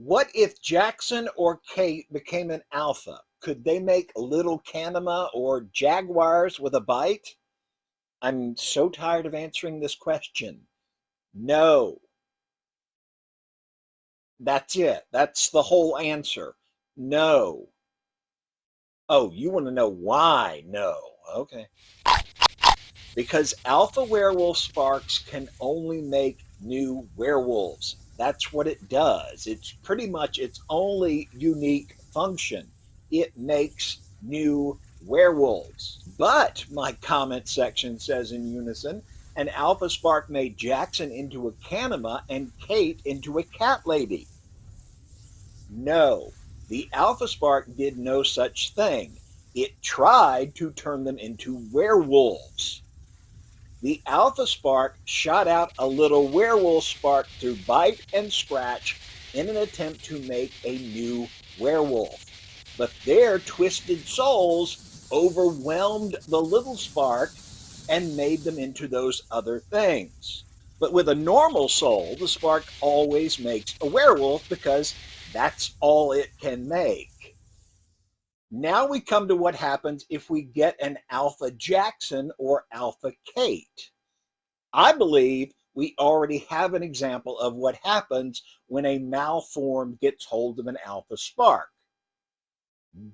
What if Jackson or Kate became an alpha? Could they make little Kanema or jaguars with a bite? I'm so tired of answering this question. No. That's it. That's the whole answer. No. Oh, you want to know why? No. Okay. Because alpha werewolf sparks can only make new werewolves. That's what it does. It's pretty much its only unique function. It makes new werewolves. But, my comment section says in unison, an alpha spark made Jackson into a Kanema and Kate into a cat lady. No, the alpha spark did no such thing. It tried to turn them into werewolves. The alpha spark shot out a little werewolf spark through bite and scratch in an attempt to make a new werewolf. But their twisted souls overwhelmed the little spark and made them into those other things. But with a normal soul, the spark always makes a werewolf because that's all it can make. Now we come to what happens if we get an Alpha Jackson or Alpha Kate. I believe we already have an example of what happens when a malformed gets hold of an alpha spark.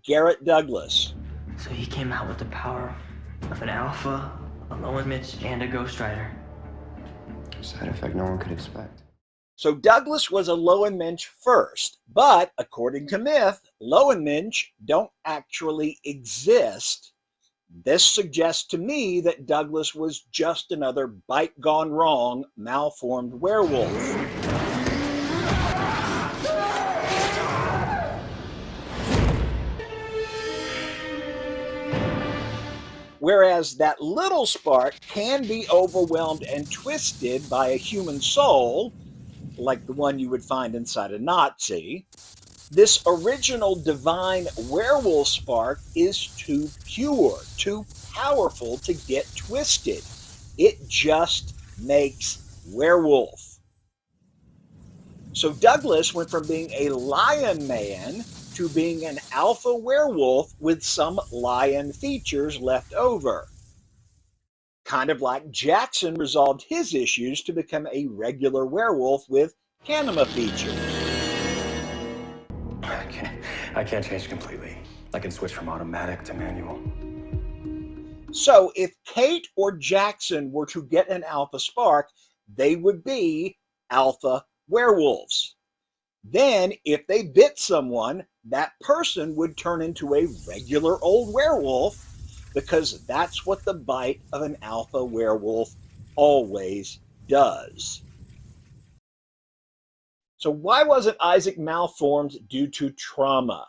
Garrett Douglas. So he came out with the power of an alpha, a low-image, and a ghost rider. A side effect no one could expect. So Douglas was a Lowenmensch first, but according to myth, Lowenmensch don't actually exist. This suggests to me that Douglas was just another bite gone wrong, malformed werewolf. Whereas that little spark can be overwhelmed and twisted by a human soul, like the one you would find inside a Nazi, this original divine werewolf spark is too pure, too powerful to get twisted. It just makes werewolf. So Douglas went from being a lion man to being an alpha werewolf with some lion features left over. Kind of like Jackson resolved his issues to become a regular werewolf with Kanema features. I can't change completely. I can switch from automatic to manual. So if Kate or Jackson were to get an alpha spark, they would be alpha werewolves. Then if they bit someone, that person would turn into a regular old werewolf, because that's what the bite of an alpha werewolf always does. So why wasn't Isaac malformed due to trauma?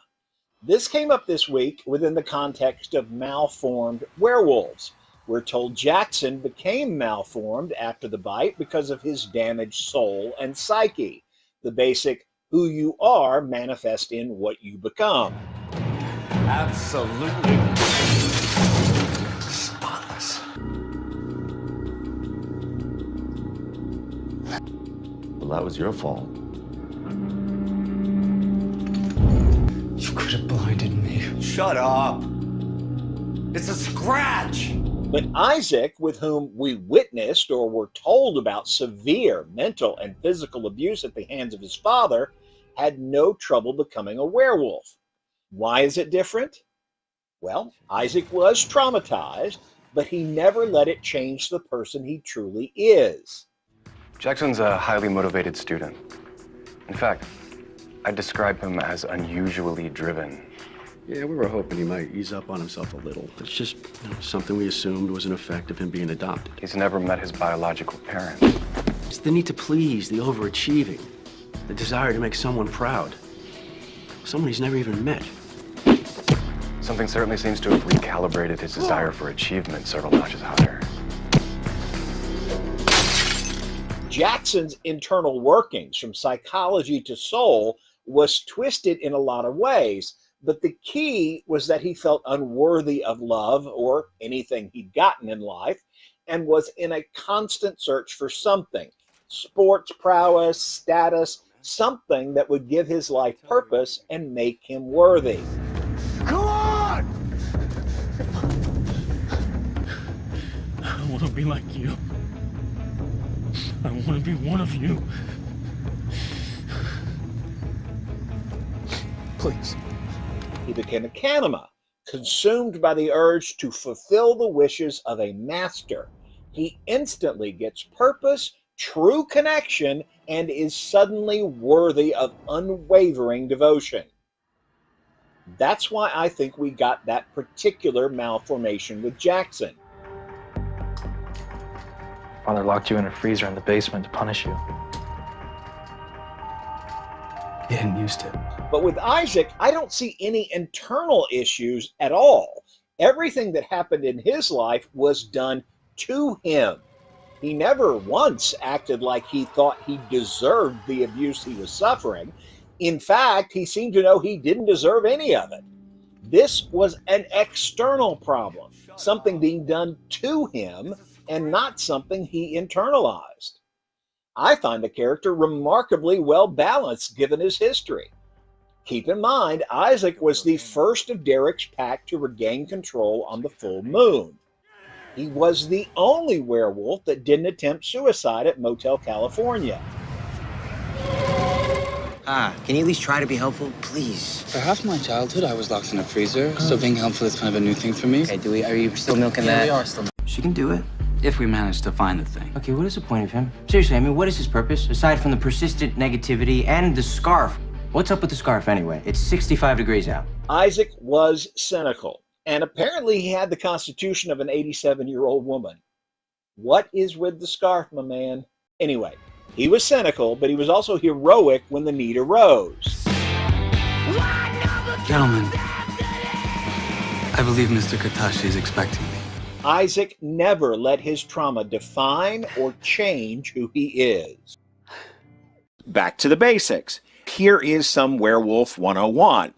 This came up this week within the context of malformed werewolves. We're told Jackson became malformed after the bite because of his damaged soul and psyche. The basic who you are manifest in what you become. Absolutely spotless. Well, that was your fault. You could have blinded me. Shut up. It's a scratch. But Isaac, with whom we witnessed or were told about severe mental and physical abuse at the hands of his father, had no trouble becoming a werewolf. Why is it different? Well, Isaac was traumatized, but he never let it change the person he truly is. Jackson's a highly motivated student. In fact, I'd describe him as unusually driven. Yeah, we were hoping he might ease up on himself a little. It's just something we assumed was an effect of him being adopted. He's never met his biological parents. It's the need to please, the overachieving, the desire to make someone proud. Someone he's never even met. Something certainly seems to have recalibrated his desire for achievement several notches higher. Jackson's internal workings, from psychology to soul, was twisted in a lot of ways. But the key was that he felt unworthy of love or anything he'd gotten in life, and was in a constant search for something. Sports prowess, status, something that would give his life purpose and make him worthy. Come on! I want to be like you. I want to be one of you. Please. He became a kanima, consumed by the urge to fulfill the wishes of a master. He instantly gets purpose, true connection, and is suddenly worthy of unwavering devotion. That's why I think we got that particular malformation with Jackson. Father locked you in a freezer in the basement to punish you. He didn't used to. But with Isaac, I don't see any internal issues at all. Everything that happened in his life was done to him. He never once acted like he thought he deserved the abuse he was suffering. In fact, he seemed to know he didn't deserve any of it. This was an external problem, something being done to him and not something he internalized. I find the character remarkably well balanced given his history. Keep in mind, Isaac was the first of Derek's pack to regain control on the full moon. He was the only werewolf that didn't attempt suicide at Motel California. Can you at least try to be helpful, please? For half my childhood, I was locked in a freezer, so being helpful is kind of a new thing for me. Okay, are you still milking that? We are still. She can do it, if we manage to find the thing. Okay, what is the point of him? Seriously, I mean, what is his purpose? Aside from the persistent negativity and the scarf. What's up with the scarf anyway? It's 65 degrees out. Isaac was cynical, and apparently he had the constitution of an 87-year-old woman. What is with the scarf, my man? Anyway, he was cynical, but he was also heroic when the need arose. Gentlemen, I believe Mr. Katashi is expecting me. Isaac never let his trauma define or change who he is. Back to the basics. Here is some Werewolf 101.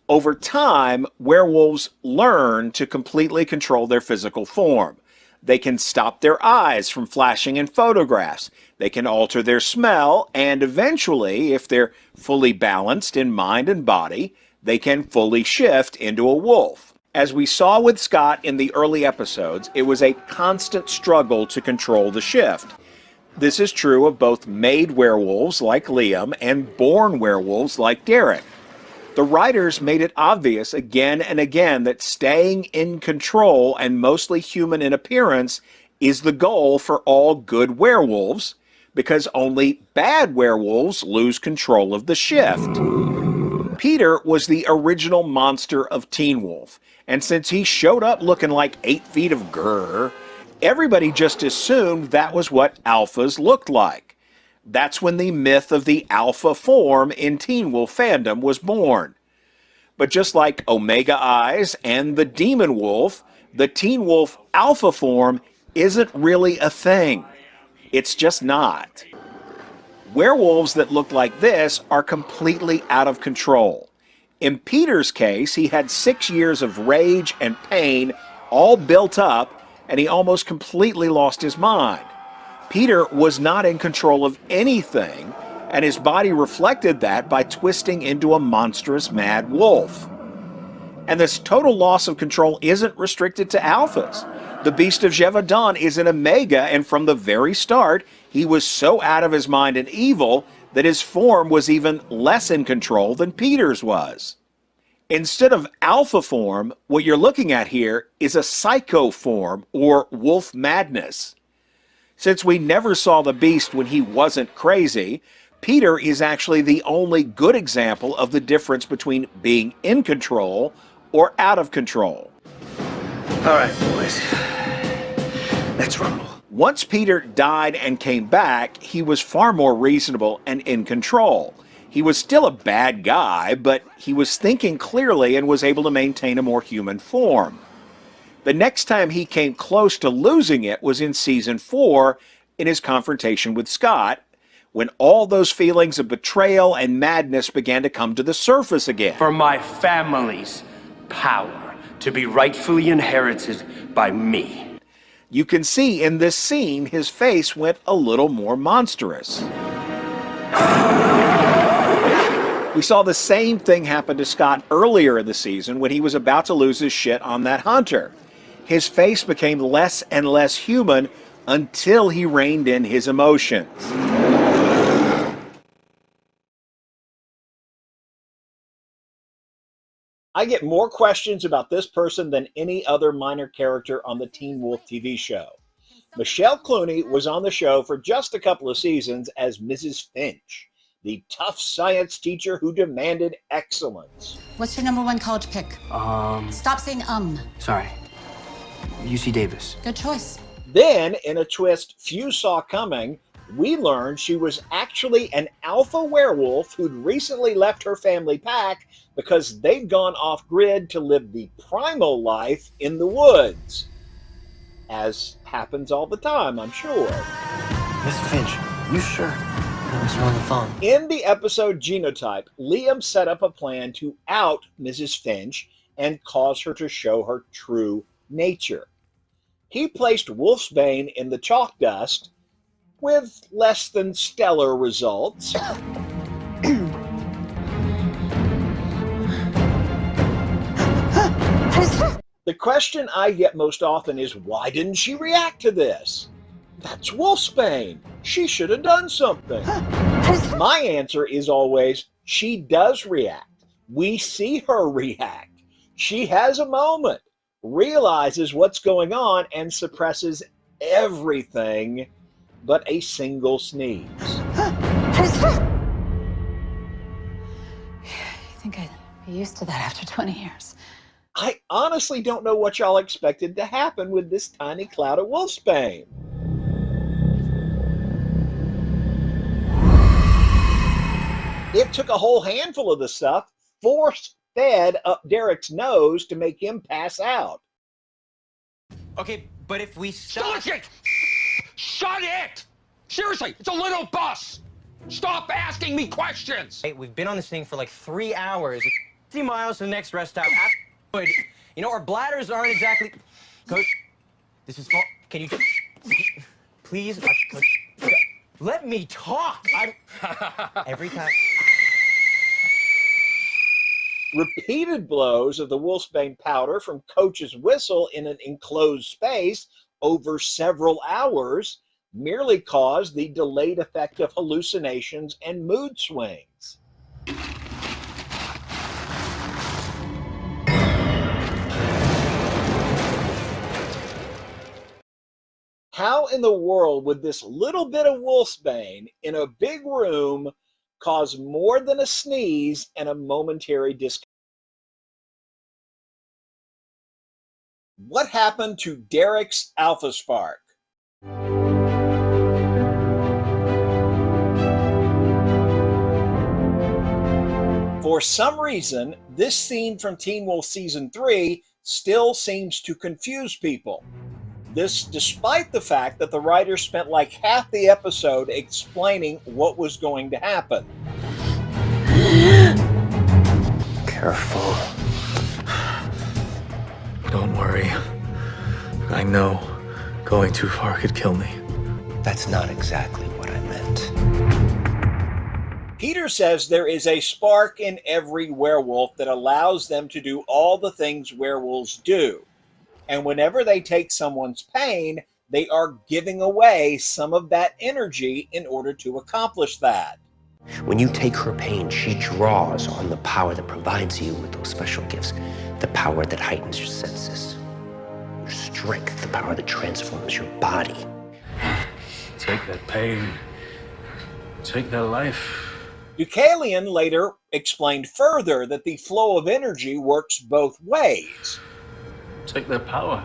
Over time, werewolves learn to completely control their physical form. They can stop their eyes from flashing in photographs. They can alter their smell, and eventually, if they're fully balanced in mind and body, they can fully shift into a wolf. As we saw with Scott in the early episodes, it was a constant struggle to control the shift. This is true of both made werewolves like Liam and born werewolves like Derek. The writers made it obvious again and again that staying in control and mostly human in appearance is the goal for all good werewolves, because only bad werewolves lose control of the shift. Peter was the original monster of Teen Wolf, and since he showed up looking like 8 feet of grrr, everybody just assumed that was what alphas looked like. That's when the myth of the alpha form in Teen Wolf fandom was born. But just like Omega Eyes and the Demon Wolf, the Teen Wolf alpha form isn't really a thing. It's just not. Werewolves that look like this are completely out of control. In Peter's case, he had 6 years of rage and pain all built up, and he almost completely lost his mind. Peter was not in control of anything, and his body reflected that by twisting into a monstrous mad wolf. And this total loss of control isn't restricted to alphas. The Beast of Gévaudan is an Omega, and from the very start, he was so out of his mind and evil that his form was even less in control than Peter's was. Instead of alpha form, what you're looking at here is a psycho form, or wolf madness. Since we never saw the Beast when he wasn't crazy, Peter is actually the only good example of the difference between being in control or out of control. All right, boys. Let's rumble. Once Peter died and came back, he was far more reasonable and in control. He was still a bad guy, but he was thinking clearly and was able to maintain a more human form. The next time he came close to losing it was in Season 4 in his confrontation with Scott, when all those feelings of betrayal and madness began to come to the surface again. For my family's power to be rightfully inherited by me. You can see in this scene his face went a little more monstrous. We saw the same thing happen to Scott earlier in the season when he was about to lose his shit on that hunter. His face became less and less human until he reined in his emotions. I get more questions about this person than any other minor character on the Teen Wolf TV show. Michelle Clooney was on the show for just a couple of seasons as Mrs. Finch, the tough science teacher who demanded excellence. What's your number one college pick? Stop saying Sorry. UC Davis. Good choice. Then, in a twist few saw coming, we learned she was actually an alpha werewolf who'd recently left her family pack because they'd gone off-grid to live the primal life in the woods. As happens all the time, I'm sure. Miss Finch, you sure? I was on the phone. In the episode Genotype, Liam set up a plan to out Mrs. Finch and cause her to show her true nature. He placed Wolfsbane in the chalk dust, with less than stellar results. The question I get most often is, why didn't she react to this? That's Wolfsbane. She should have done something. My answer is always, she does react. We see her react. She has a moment, realizes what's going on, and suppresses everything but a single sneeze. You think I'd be used to that after 20 years? I honestly don't know what y'all expected to happen with this tiny cloud of Wolfsbane. It took a whole handful of the stuff force-fed up Derek's nose to make him pass out. Okay, but if we stop... Shut it! Shut it! Seriously, it's a little bus! Stop asking me questions! Hey, we've been on this thing for like 3 hours. 50 miles to the next rest stop. You know, our bladders aren't exactly... Coach, this is... Can you just... Please? Let me talk! Every time... Repeated blows of the Wolfsbane powder from Coach's whistle in an enclosed space over several hours merely caused the delayed effect of hallucinations and mood swings. How in the world would this little bit of Wolfsbane in a big room cause more than a sneeze and a momentary discomfort? What happened to Derek's Alpha Spark? For some reason, this scene from Teen Wolf Season 3 still seems to confuse people. This despite the fact that the writers spent like half the episode explaining what was going to happen. Careful. Don't worry. I know going too far could kill me. That's not exactly what I meant. Peter says there is a spark in every werewolf that allows them to do all the things werewolves do. And whenever they take someone's pain, they are giving away some of that energy in order to accomplish that. When you take her pain, she draws on the power that provides you with those special gifts. The power that heightens your senses. Your strength, the power that transforms your body. Take that pain. Take that life. Deucalion later explained further that the flow of energy works both ways. Take that power.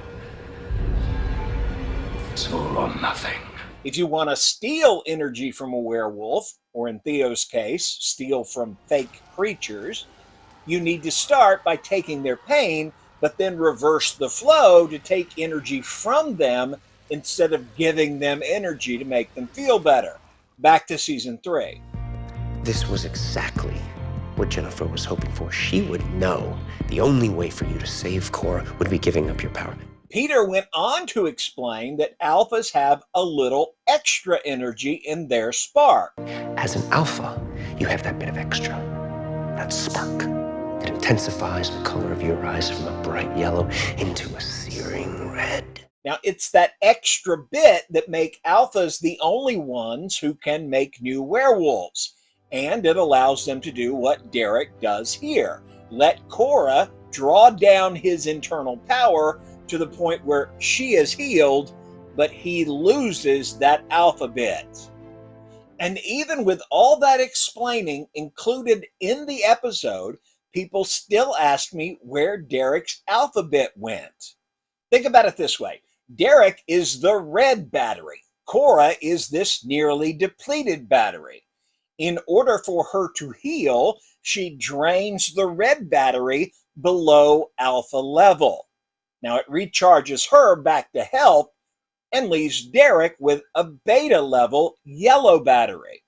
It's all or nothing. If you want to steal energy from a werewolf, or in Theo's case, steal from fake creatures, you need to start by taking their pain, but then reverse the flow to take energy from them instead of giving them energy to make them feel better. Back to Season 3. This was exactly what Jennifer was hoping for. She would know the only way for you to save Cora would be giving up your power. Peter went on to explain that alphas have a little extra energy in their spark. As an alpha, you have that bit of extra. that spark that intensifies the color of your eyes from a bright yellow into a searing red. Now, it's that extra bit that make alphas the only ones who can make new werewolves. And it allows them to do what Derek does here. Let Cora draw down his internal power to the point where she is healed, but he loses that alpha bit. And even with all that explaining included in the episode, people still ask me where Derek's alpha bit went. Think about it this way. Derek is the red battery. Cora is this nearly depleted battery. In order for her to heal, she drains the red battery below alpha level. Now it recharges her back to health and leaves Derek with a beta level yellow battery.